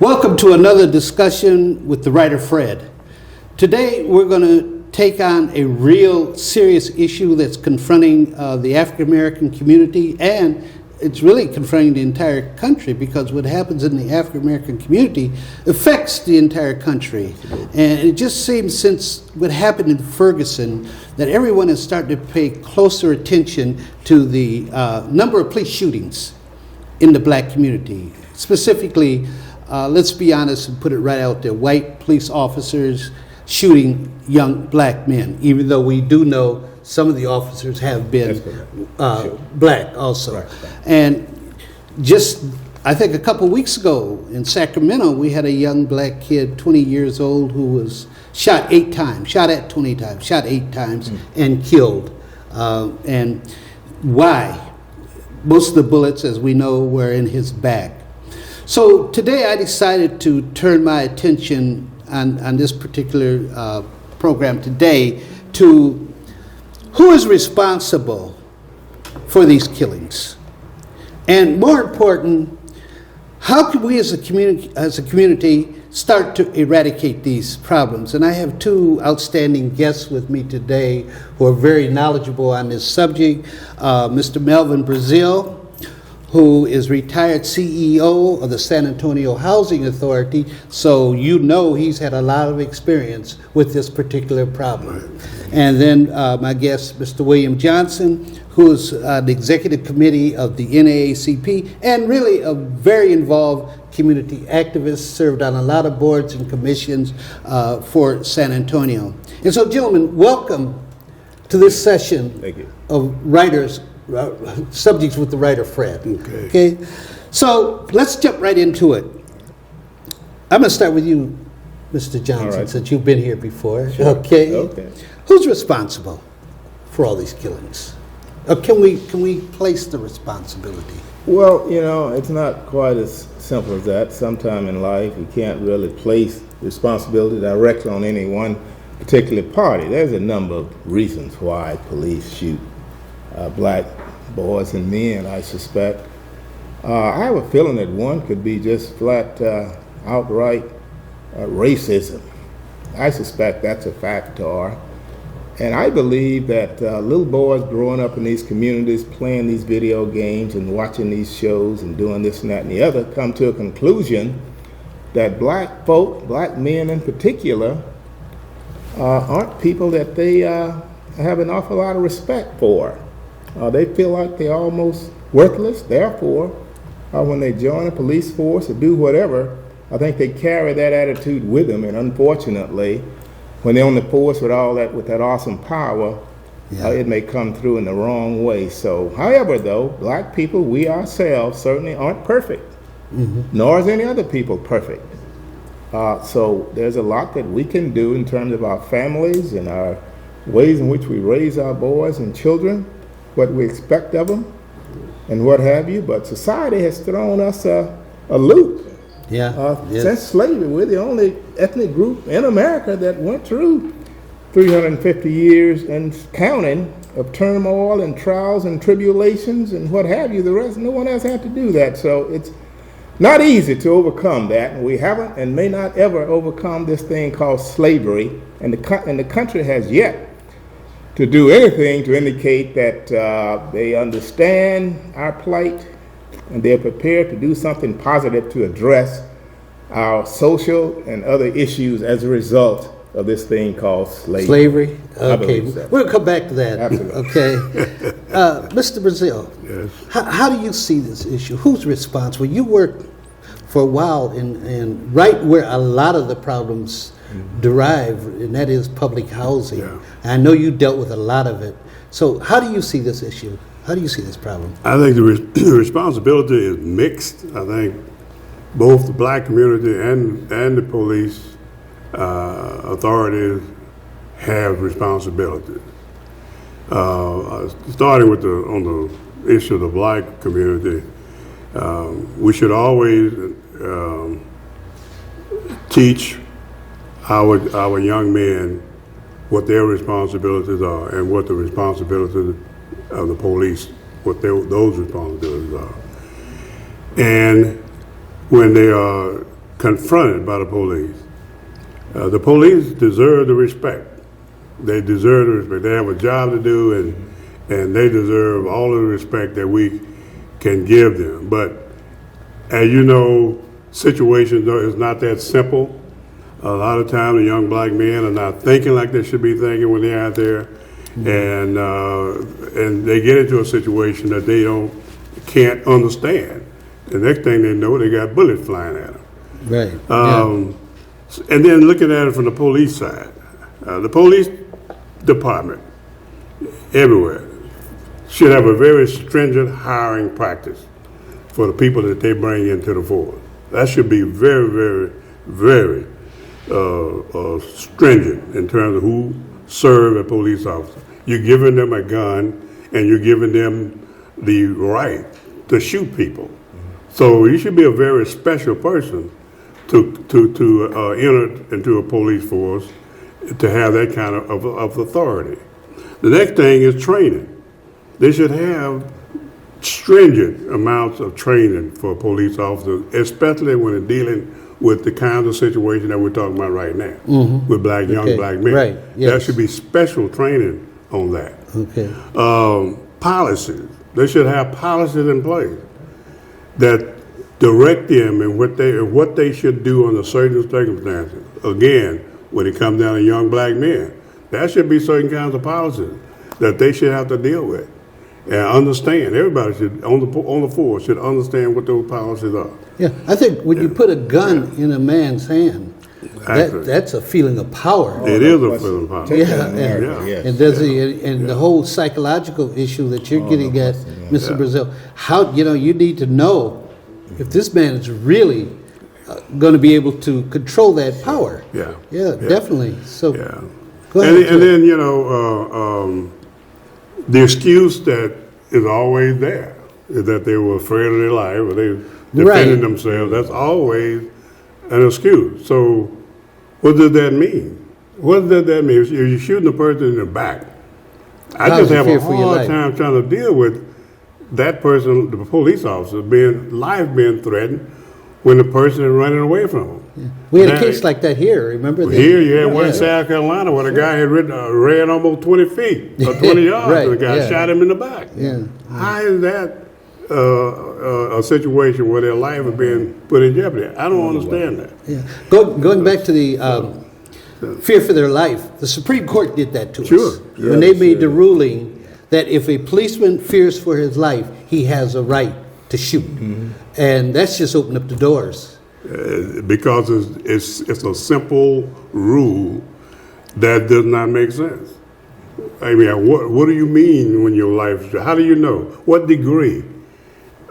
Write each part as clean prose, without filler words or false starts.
Welcome to another discussion with the writer Fred. Today we're going to take on a real serious issue that's confronting the African American community, and it's really confronting the entire country, because what happens in the African American community affects the entire country. And it just seems, since what happened in Ferguson, that everyone is starting to pay closer attention to the number of police shootings in the black community. Specifically, let's be honest and put it right out there, white police officers shooting young black men, even though we do know some of the officers have been black also. Right. And just, I think a couple weeks ago in Sacramento, we had a young black kid, 20 years old, who was shot 8 times, shot at 20 times, shot 8 times, and killed. And why? Most of the bullets, as we know, were in his back. So today I decided to turn my attention on this particular program today to who is responsible for these killings. And more important, how can we as a community start to eradicate these problems? And I have 2 outstanding guests with me today who are very knowledgeable on this subject. Mr. Melvin Brazil, who is retired CEO of the San Antonio Housing Authority, so you know he's had a lot of experience with this particular problem. And then my guest, Mr. William Johnson, who is the executive committee of the NAACP, and really a very involved community activist, served on a lot of boards and commissions for San Antonio. And so, gentlemen, welcome to this session of writers, subjects with the writer Fred. Okay. So let's jump right into it. I'm going to start with you, Mr. Johnson, since you've been here before. Sure. Okay. Who's responsible for all these killings? Or can we place the responsibility? Well, you know, it's not quite as simple as that. Sometime in life, you can't really place responsibility directly on any one particular party. There's a number of reasons why police shoot black boys and men, I suspect. I have a feeling that one could be just flat outright racism. I suspect that's a factor. And I believe that little boys growing up in these communities, playing these video games and watching these shows and doing this and that and the other, come to a conclusion that black folk, black men in particular, aren't people that they have an awful lot of respect for. They feel like they're almost worthless. Therefore, when they join a police force or do whatever, I think they carry that attitude with them. And unfortunately, when they're on the force with all that, with that awesome power, it may come through in the wrong way. So, however, though, black people, we ourselves certainly aren't perfect, nor is any other people perfect. So there's a lot that we can do in terms of our families and our ways in which we raise our boys and children, what we expect of them, and what have you. But society has thrown us a loop. Since slavery, we're the only ethnic group in America that went through 350 years and counting of turmoil and trials and tribulations and what have you. The rest, no one else had to do that. So it's not easy to overcome that, and we haven't and may not ever overcome this thing called slavery, and the country has yet to do anything to indicate that they understand our plight and they're prepared to do something positive to address our social and other issues as a result of this thing called slavery. Okay, we'll come back to that. Absolutely. Okay. Mr. Brazil, how do you see this issue? Who's responsible? You worked for a while in right where a lot of the problems derive, and that is public housing. I know you dealt with a lot of it. So how do you see this issue? How do you see this problem? I think the responsibility is mixed. I think both the black community and the police authorities have responsibilities. Starting with on the issue of the black community, we should always teach our young men what their responsibilities are and what the responsibilities of the police, what those responsibilities are. And when they are confronted by the police. The police deserve the respect. They deserve the respect. They have a job to do, and they deserve all of the respect that we can give them. But as you know, situations is not that simple. A lot of times, the young black men are not thinking like they should be thinking when they're out there, and they get into a situation that they can't understand. The next thing they know, they got bullets flying at them. Right. And then looking at it from the police side, the police department everywhere should have a very stringent hiring practice for the people that they bring into the force. That should be very, very, very stringent in terms of who serve a police officer. You're giving them a gun, and you're giving them the right to shoot people. So you should be a very special person to enter into a police force to have that kind of authority. The next thing is training. They should have stringent amounts of training for police officers, especially when they're dealing with the kinds of situation that we're talking about right now with young black men. Right. Yes. There should be special training on that. Okay. Policies. They should have policies in place that direct them in what they should do under certain circumstances. Again, when it comes down to young black men, there should be certain kinds of policies that they should have to deal with and understand. Everybody should on the force should understand what those policies are. Yeah, I think when you put a gun in a man's hand, that's a feeling of power. It is a feeling of power. And there's the whole psychological issue that you're getting at, Mr. Brazil. How you need to know if this man is really going to be able to control that power. Yeah, definitely. So, go ahead. And then the excuse that is always there is that they were afraid of their life or they defended themselves. That's always an excuse. So, what does that mean? What does that mean? If you're shooting a person in the back, I just have a hard time trying to deal with that person, the police officer, being threatened when the person is running away from him. Yeah. We had a case like that here, remember? Here you had one in South Carolina where the guy had ran almost 20 feet or 20 yards and the guy shot him in the back. Yeah. How is that a situation where their life is being put in jeopardy? I don't understand that. Yeah. Going back to the fear for their life, the Supreme Court did that to us. When they made the ruling that if a policeman fears for his life, he has a right to shoot. And that's just opened up the doors. Because it's a simple rule that does not make sense. I mean, what do you mean when your life? How do you know? What degree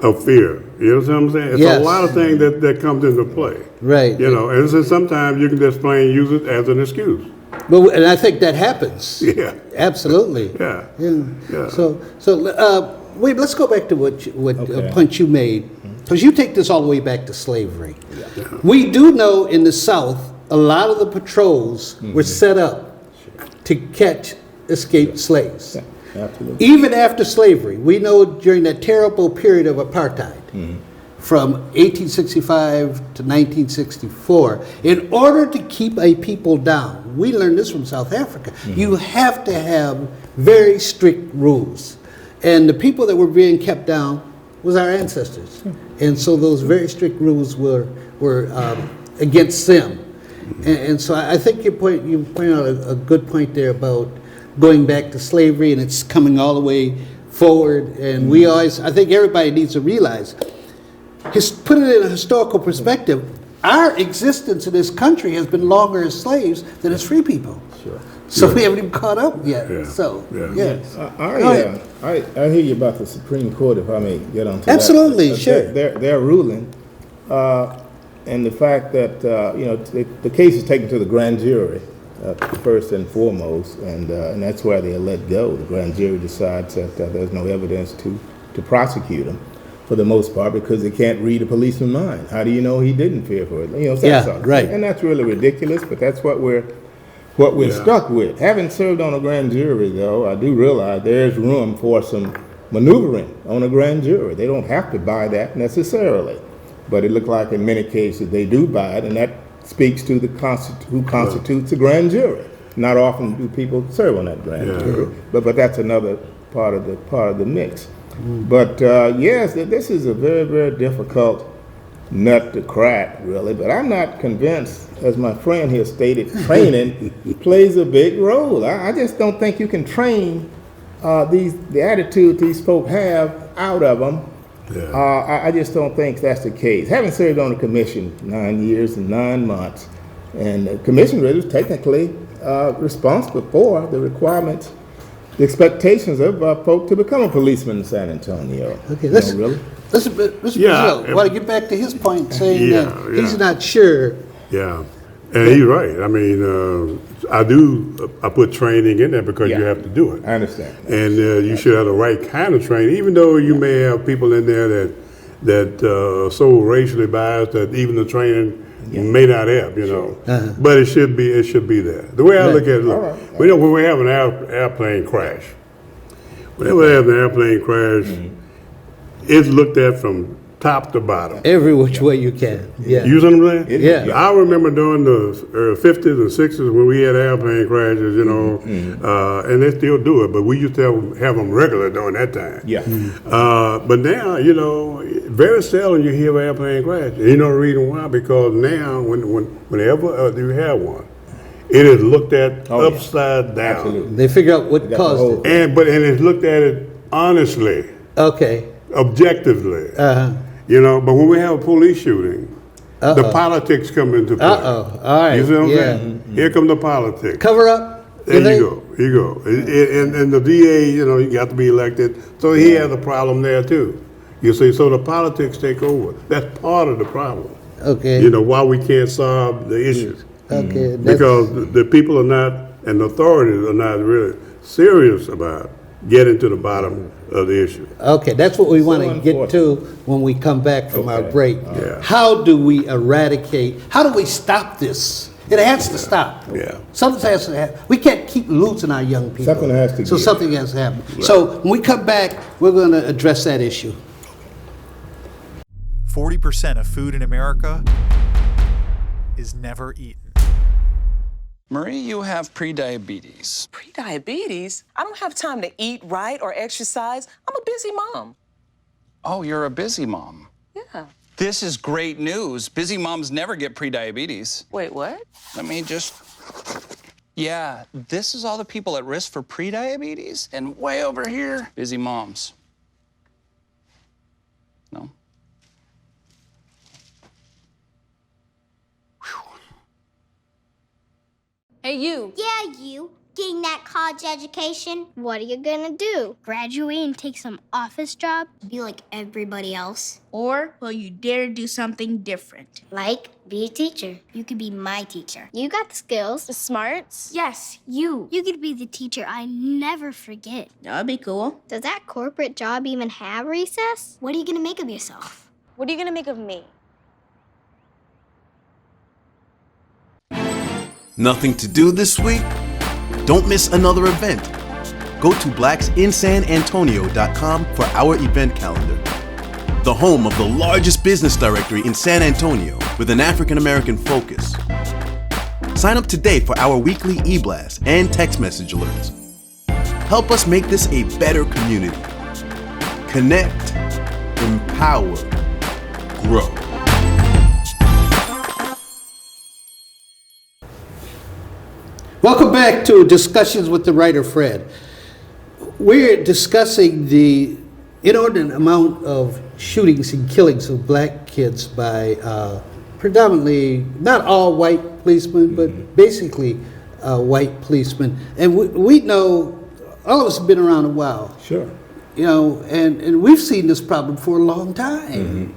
of fear? You know what I'm saying? It's a lot of things that comes into play. Right. And so sometimes you can just plain use it as an excuse. And I think that happens. Yeah. Absolutely. Yeah. So wait, let's go back to what point you made, because you take this all the way back to slavery. We do know in the South, a lot of the patrols were set up to catch escaped slaves. Absolutely. Even after slavery, we know during that terrible period of apartheid, from 1865 to 1964, in order to keep a people down, we learned this from South Africa, you have to have very strict rules. And the people that were being kept down was our ancestors. And so those very strict rules were against them. And so I think you point out a good point there about going back to slavery, and it's coming all the way forward. And I think everybody needs to realize, put it in a historical perspective, our existence in this country has been longer as slaves than as free people. Sure. So we haven't even caught up yet. So, yes. I hear you about the Supreme Court, if I may get on to Absolutely, that. sure. Their ruling, and the fact that, the case is taken to the grand jury, first and foremost, and that's where they are let go. The grand jury decides that there's no evidence to prosecute them, for the most part, because they can't read a policeman's mind. How do you know he didn't fear for it? Right. And that's really ridiculous, but that's what we're stuck with. Having served on a grand jury, though, I do realize there's room for some maneuvering on a grand jury. They don't have to buy that necessarily. but it looked like in many cases they do buy it, and that speaks to the who constitutes a grand jury. Not often do people serve on that grand jury, but that's another part of the mix. But yes, this is a very, very difficult nut to crack, really. But I'm not convinced, as my friend here stated, training plays a big role. I just don't think you can train the attitude these folk have out of them. Yeah. I just don't think that's the case. Having served on the commission 9 years and 9 months, and the commission really was technically responsible for the requirements, the expectations of folk to become a policeman in San Antonio. Okay, Mr. Brazil, want to get back to his point, saying that he's not sure. Yeah, and he's right. I mean, I put training in there because you have to do it. I understand. And you should have the right kind of training, even though you may have people in there that are so racially biased that even the training may not have, but it should be there. The way I look at it, when we have an airplane crash, whenever we have an airplane crash, it's looked at from top to bottom. Every which way you can. Yeah. You know what I'm saying? Yeah. I remember during the 50s and 60s when we had airplane crashes, and they still do it, but we used to have them regular during that time. Yeah. But now, very seldom you hear of airplane crash. You know the reason why? Because now, whenever you have one, it is looked at upside down. Absolutely. They figure out what caused it. And it's looked at it honestly. Okay. Objectively. But when we have a police shooting, the politics come into play. All right. You see what I'm saying? Here come the politics. Cover up. There you go. And the DA, you got to be elected, so he has a problem there too. You see, so the politics take over. That's part of the problem. Okay. Why we can't solve the issues. Okay. Because the people are not, and the authorities are not really serious about getting to the bottom of the issue. Okay, that's what we want to get to when we come back from our break. Yeah. How do we eradicate? How do we stop this? It has to stop. Yeah. Something has to happen. We can't keep losing our young people. Something has to give. Something has to happen. Right. So when we come back, we're going to address that issue. 40% of food in America is never eaten. Marie, you have prediabetes. Prediabetes? I don't have time to eat right or exercise. I'm a busy mom. Oh, you're a busy mom. Yeah. This is great news. Busy moms never get prediabetes. Wait, what? Let me just... Yeah, this is all the people at risk for prediabetes, and way over here, busy moms. No? Hey, you. Yeah, you. Getting that college education? What are you gonna do? Graduate and take some office job? Be like everybody else? Or will you dare do something different? Like, be a teacher. You could be my teacher. You got the skills. The smarts? Yes, you. You could be the teacher I never forget. That'd be cool. Does that corporate job even have recess? What are you gonna make of yourself? What are you gonna make of me? Nothing to do this week? Don't miss another event. Go to blacksinsanantonio.com for our event calendar. The home of the largest business directory in San Antonio with an African American focus. Sign up today for our weekly e-blast and text message alerts. Help us make this a better community. Connect, empower, grow. Welcome back to Discussions with the Writer Fred. We're discussing the inordinate amount of shootings and killings of black kids by predominantly, not all white policemen, but basically white policemen. And we know, all of us have been around a while. Sure. And we've seen this problem for a long time.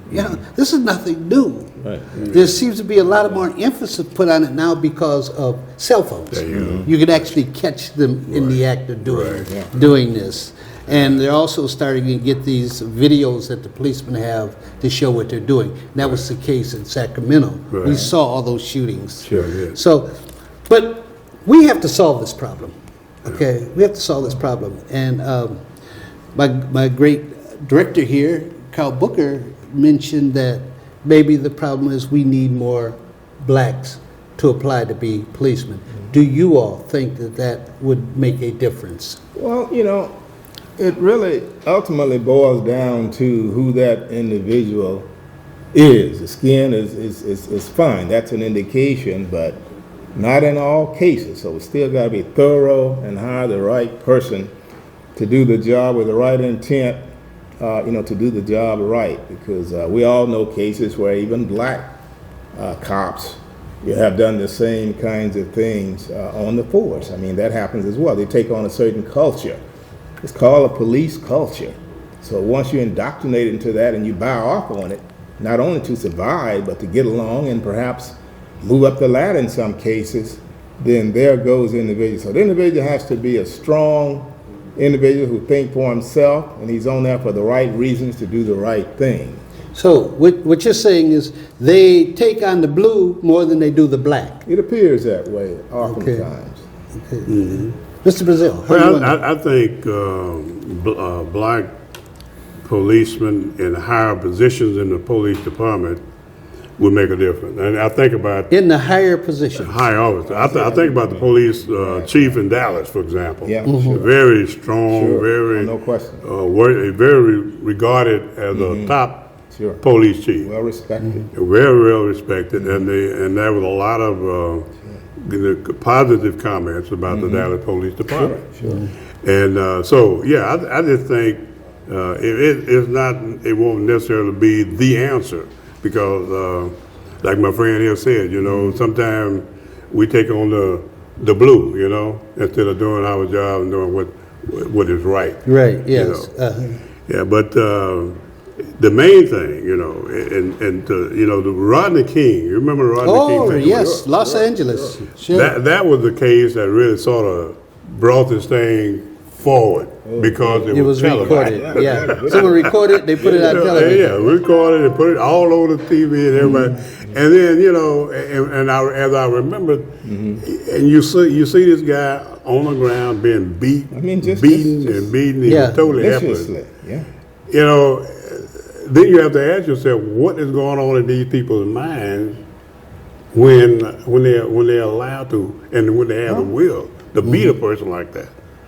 This is nothing new. Right. There seems to be a lot more emphasis put on it now because of cell phones. You can actually catch them in the act of doing this. And they're also starting to get these videos that the policemen have to show what they're doing. And that was the case in Sacramento. We saw all those shootings. So, but we have to solve this problem. Okay, we have to solve this problem. And my great director here, Carl Booker, mentioned that maybe the problem is we need more blacks to apply to be policemen. Do you all think that that would make a difference? Well, it really ultimately boils down to who that individual is. The skin is fine. That's an indication, but not in all cases. So we still got to be thorough and hire the right person to do the job with the right intent, to do the job right. Because we all know cases where even black cops have done the same kinds of things on the force. I mean, that happens as well. They take on a certain culture. It's called a police culture. So once you indoctrinate into that and you buy off on it, not only to survive, but to get along and perhaps move up the ladder in some cases, then there goes the individual. So the individual has to be a strong individual who thinks for himself, and he's on there for the right reasons to do the right thing. So what you're saying is they take on the blue more than they do the black. It appears that way oftentimes. Okay. Mm-hmm. Mr. Brazil. Well, I think black policemen in higher positions in the police department would make a difference. And I think about in the higher position. High officer. I think about the police chief in Dallas, for example. Yeah, sure. Very strong, Sure. very No question. very regarded as a top Sure. police chief. Well respected. Very well respected, and there was a lot of positive comments about the Dallas Police Department. Sure. And so, yeah, I just think it won't necessarily be the answer because, like my friend here said, sometimes we take on the blue, instead of doing our job and doing what is right. Right. Yes. Yeah, but the main thing, the Rodney King. You remember Rodney King? Oh yes, Los Angeles. Sure. That was the case that really sort of brought this thing forward because it was recorded. televised. Yeah, someone recorded. They put it on television. Yeah, recorded and put it all over the TV and everybody. And then as I remember, and you see this guy on the ground being beaten. He was totally helpless. Yeah. Then you have to ask yourself, what is going on in these people's minds when they're allowed to and when they have the will to beat a person like that,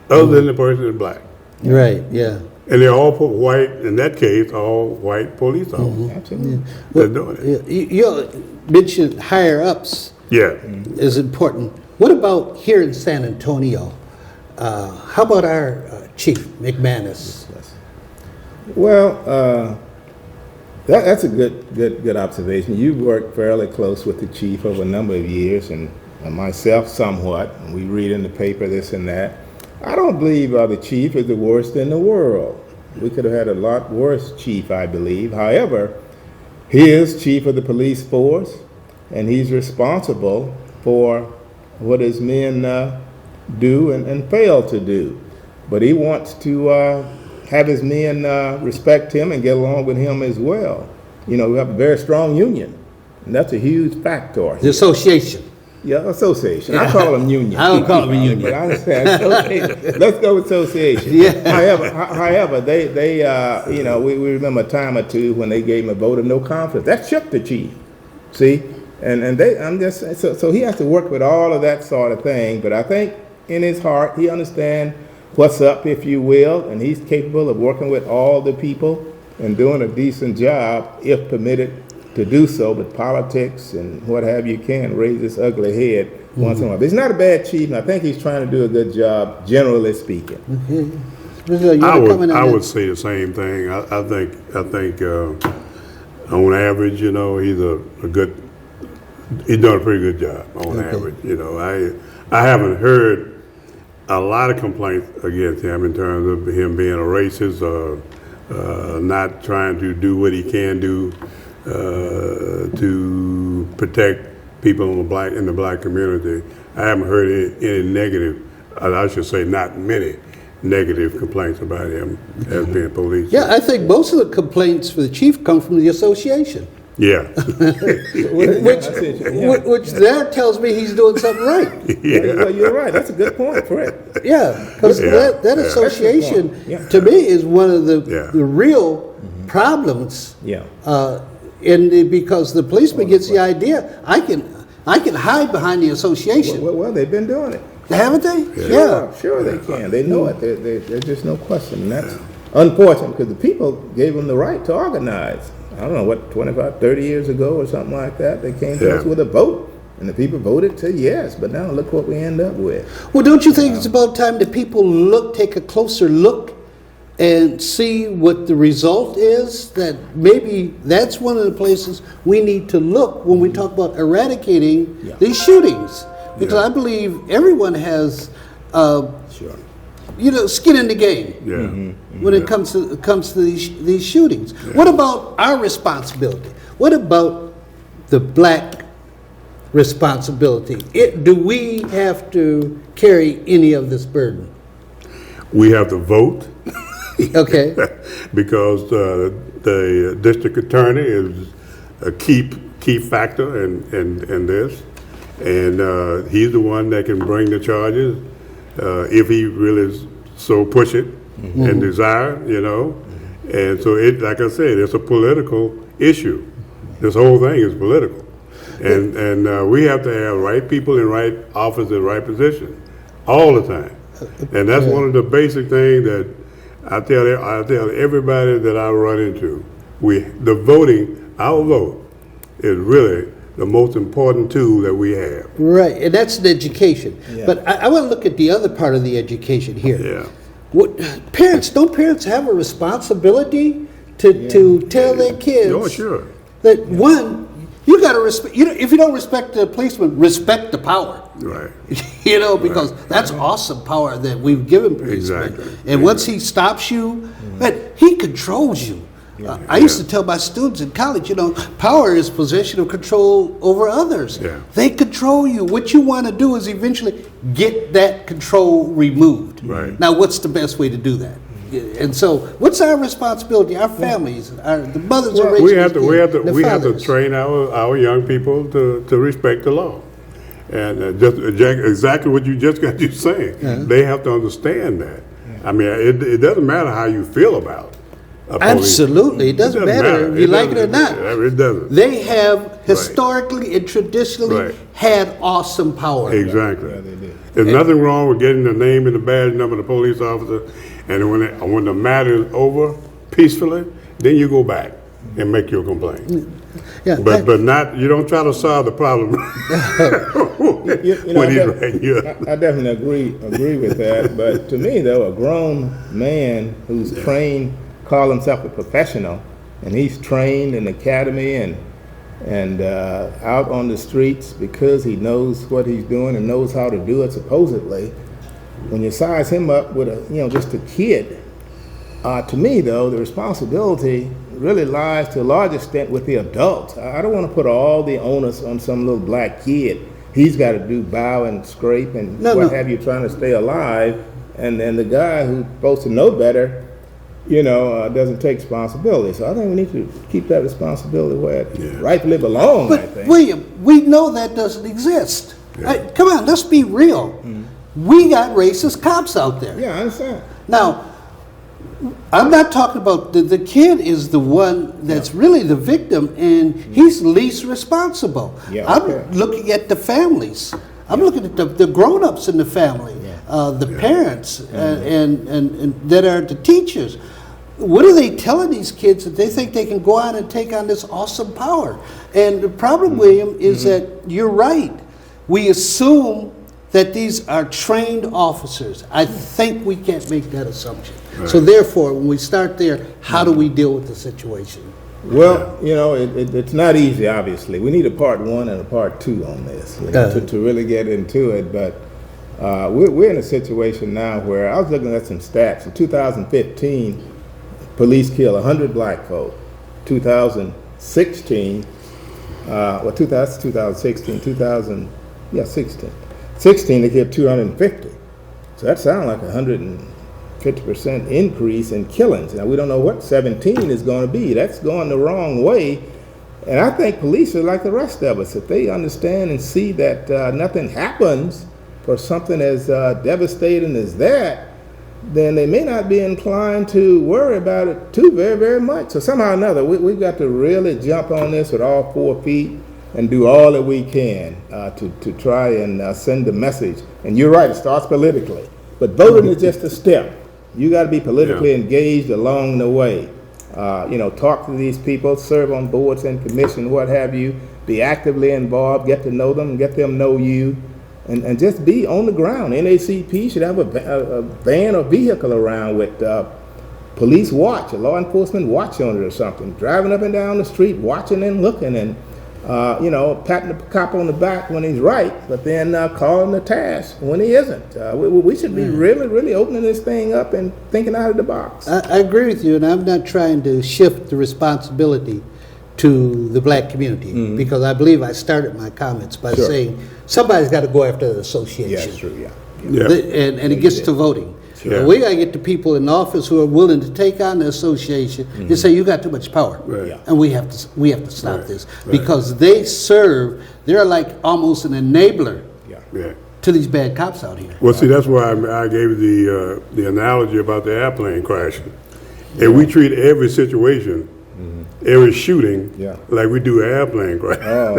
other than the person is black. Right. Yeah. And they're all white. In that case, all white police officers. Absolutely. They're doing it. You mentioned higher ups. Yeah. Is important. What about here in San Antonio? How about our chief McManus? Well, that's a good observation. You've worked fairly close with the chief over a number of years, and myself somewhat. And we read in the paper this and that. I don't believe the chief is the worst in the world. We could have had a lot worse chief, I believe. However, he is chief of the police force, and he's responsible for what his men do and fail to do. But he wants to have his men respect him and get along with him as well. We have a very strong union, and that's a huge factor. The association. Yeah, association. I call them union. I don't call them a union. But I understand association. Let's go with association. Yeah. However, they we remember a time or two when they gave him a vote of no confidence. That shook the chief. See, and so he has to work with all of that sort of thing. But I think in his heart he understands what's up, if you will, and he's capable of working with all the people and doing a decent job if permitted to do so. But politics and what have you can raise its ugly head once in a while. But he's not a bad chief, and I think he's trying to do a good job, generally speaking. I would say the same thing. I think on average, he's done a pretty good job on average. I haven't heard a lot of complaints against him in terms of him being a racist or not trying to do what he can do to protect people in the black community. I haven't heard any negative, I should say not many negative complaints about him as being police. Yeah, I think most of the complaints for the chief come from the association. Yeah. which there tells me he's doing something right. Yeah. Well, you're right. That's a good point, Fred. Yeah, because that association to me is one of the real problems. Yeah. and because the policeman gets the idea, I can hide behind the association. Well, they've been doing it. Haven't they? Yeah. Sure they can. They know it. There's just no question. And that's unfortunate because the people gave them the right to organize. I don't know, what, 25, 30 years ago or something like that, they came to us with a vote. And the people voted to yes, but now look what we end up with. Well, don't you think it's about time that people take a closer look and see what the result is? That maybe that's one of the places we need to look when we talk about eradicating these shootings. Because I believe everyone has, skin in the game when it comes to these shootings. Yeah. What about our responsibility? What about the black responsibility? Do we have to carry any of this burden? We have to vote. Okay. Because the district attorney is a key factor in this, and he's the one that can bring the charges if he really so push it and desire, And so like I said, it's a political issue. This whole thing is political. And we have to have right people in right office in right position all the time. And that's one of the basic things that I tell everybody that I run into. Our vote is really the most important tool that we have. Right, and that's the education. Yeah. But I want to look at the other part of the education here. Yeah. Don't parents have a responsibility to tell their kids that one, you got to respect. If you don't respect the policeman, respect the power. Right. Because that's awesome power that we've given policemen. Exactly. And once he stops you, he controls you. I used to tell my students in college, power is possession of control over others. Yeah. They control you. What you want to do is eventually get that control removed. Right. Now, what's the best way to do that? And so, what's our responsibility? Our families, the mothers are raising we have to train our young people to respect the law, and just exactly what you just got you saying. Yeah. They have to understand that. I mean, it doesn't matter how you feel about it. Absolutely, it doesn't matter if you like it or not. It doesn't. They have historically and traditionally had awesome power. Exactly. Yeah, they did. There's nothing wrong with getting the name and the badge number of the police officer. And when the matter is over peacefully, then you go back and make your complaint. Yeah, but not, you don't try to solve the problem. I definitely agree with that. But to me, though, a grown man who's trained, call himself a professional, and he's trained in the academy and out on the streets because he knows what he's doing and knows how to do it supposedly. When you size him up with just a kid, to me though, the responsibility really lies to a large extent with the adults. I don't want to put all the onus on some little black kid. He's got to do bow and scrape and have you trying to stay alive, and then the guy who's supposed to know better, doesn't take responsibility. So I think we need to keep that responsibility where it rightfully belongs. But I think. William, we know that doesn't exist. Yeah. Come on, let's be real. Mm-hmm. We got racist cops out there. Yeah, I understand. Now, I'm not talking about the kid is the one that's really the victim, and he's least responsible. Yeah, I'm looking at the families. I'm looking at the grown-ups in the family, the parents, and that are the teachers. What are they telling these kids that they think they can go out and take on this awesome power? And the problem, William, is that you're right. We assume that these are trained officers. I think we can't make that assumption. Right. So therefore, when we start there, how do we deal with the situation? Well, it's not easy, obviously. We need a part 1 and a part 2 on this to really get into it. But we're in a situation now where I was looking at some stats. In 2015, police killed 100 black folk. 2016, 16, they killed 250. So that sounds like 150% increase in killings. Now, we don't know what 17 is going to be. That's going the wrong way. And I think police are like the rest of us. If they understand and see that nothing happens for something as devastating as that, then they may not be inclined to worry about it too very, very much. So somehow or another, we've got to really jump on this with all 4 feet and do all that we can to try and send the message. And you're right, it starts politically. But voting is just a step. You got to be politically engaged along the way. Talk to these people, serve on boards and commissions, what have you. Be actively involved, get to know them, get them know you. And just be on the ground. NACP should have a van or vehicle around with police watch, a law enforcement watch on it or something, driving up and down the street, watching and looking, and patting the cop on the back when he's right, but then calling the task when he isn't. We should be really, really opening this thing up and thinking out of the box. I agree with you, and I'm not trying to shift the responsibility to the black community, because I believe I started my comments by saying somebody's got to go after the association. Yeah, that's true, And it gets to voting. Sure. We got to get the people in office who are willing to take on the association and say, you got too much power. Right. And we have to stop this. Because they're like almost an enabler to these bad cops out here. Well, see, that's why I gave the analogy about the airplane crashing. And we treat every situation, every shooting, like we do an airplane crash. Oh,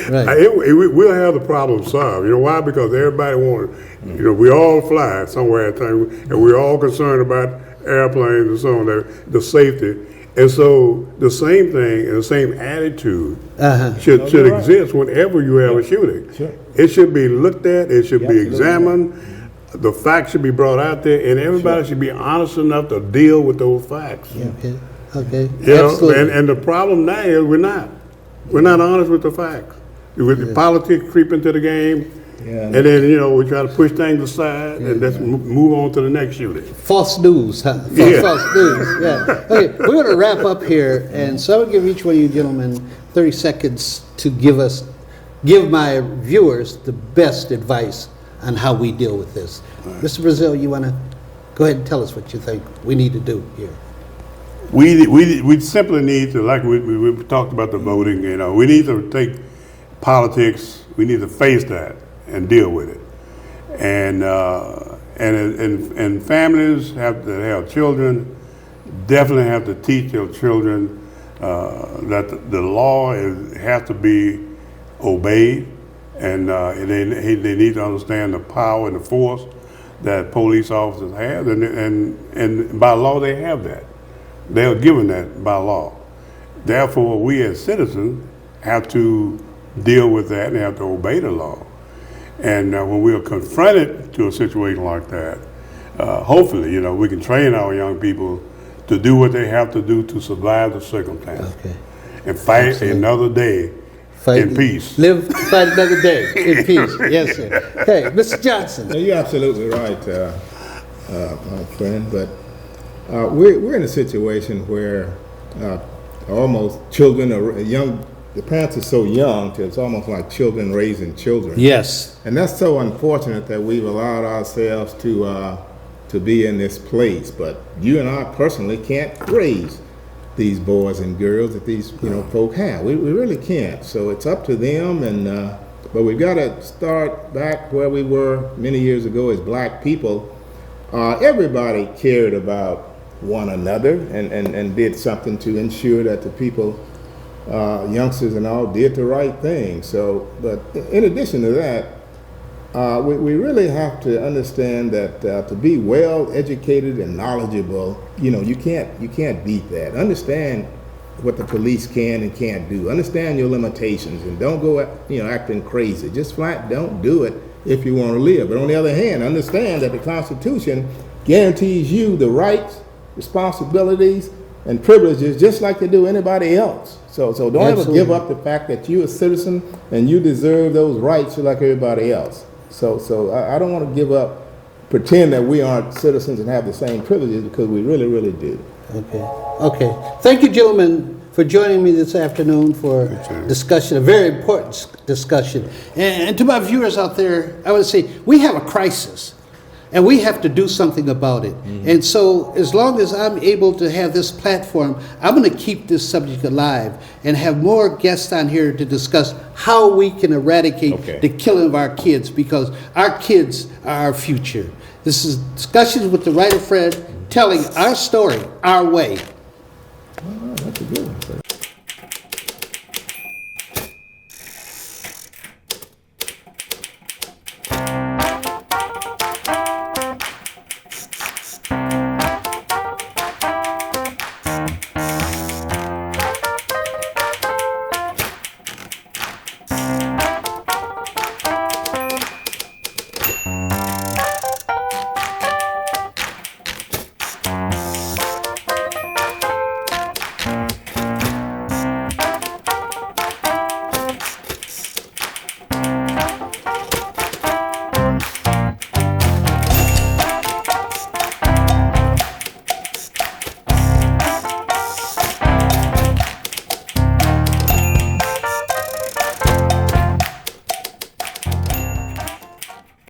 We'll have the problem solved. You know why? Because everybody wants, we all fly somewhere at time, and we're all concerned about airplanes and so on, the safety. And so the same thing and the same attitude should exist whenever you have a shooting. Sure. It should be looked at, it should be examined, the facts should be brought out there, and everybody should be honest enough to deal with those facts. Okay. Absolutely. And the problem now is we're not honest with the facts. With the politics creep into the game, and then we try to push things aside and let's move on to the next shooting. False news, huh? False news. Okay, we're going to wrap up here, and so I will give each one of you gentlemen 30 seconds to give my viewers the best advice on how we deal with this. Right. Mr. Brazil, you want to go ahead and tell us what you think we need to do here? We simply need to, like we talked about the voting, we need to take politics, we need to face that and deal with it. And families that have children definitely have to teach their children that the law has to be obeyed, and they need to understand the power and the force that police officers have, and by law they have that. They are given that by law. Therefore, we as citizens have to deal with that and have to obey the law. And when we are confronted to a situation like that, hopefully, we can train our young people to do what they have to do to survive the circumstance. And fight another day in peace. Fight another day in peace. Yes, sir. Okay, Mr. Johnson. You're absolutely right, my friend. But we're in a situation where almost children are young. The parents are so young that it's almost like children raising children. Yes. And that's so unfortunate that we've allowed ourselves to be in this place. But you and I personally can't raise these boys and girls that these folk have. We really can't. So it's up to them. And but we've got to start back where we were many years ago as black people. Everybody cared about one another and did something to ensure that the people, youngsters and all, did the right thing. So, but in addition to that, we really have to understand that to be well educated and knowledgeable, you can't beat that. Understand what the police can and can't do. Understand your limitations, and don't go acting crazy. Just flat don't do it if you want to live. But on the other hand, understand that the Constitution guarantees you the rights, responsibilities, and privileges just like they do anybody else. So don't ever give up the fact that you're a citizen and you deserve those rights just like everybody else. So I don't want to give up, pretend that we aren't citizens and have the same privileges, because we really, really do. Okay. Thank you, gentlemen, for joining me this afternoon for discussion, a very important discussion. And to my viewers out there, I would say we have a crisis, and we have to do something about it. And so as long as I'm able to have this platform, I'm going to keep this subject alive and have more guests on here to discuss how we can eradicate the killing of our kids, because our kids are our future. This is Discussions with the Writer Fred, telling our story our way. That's a good one, sir.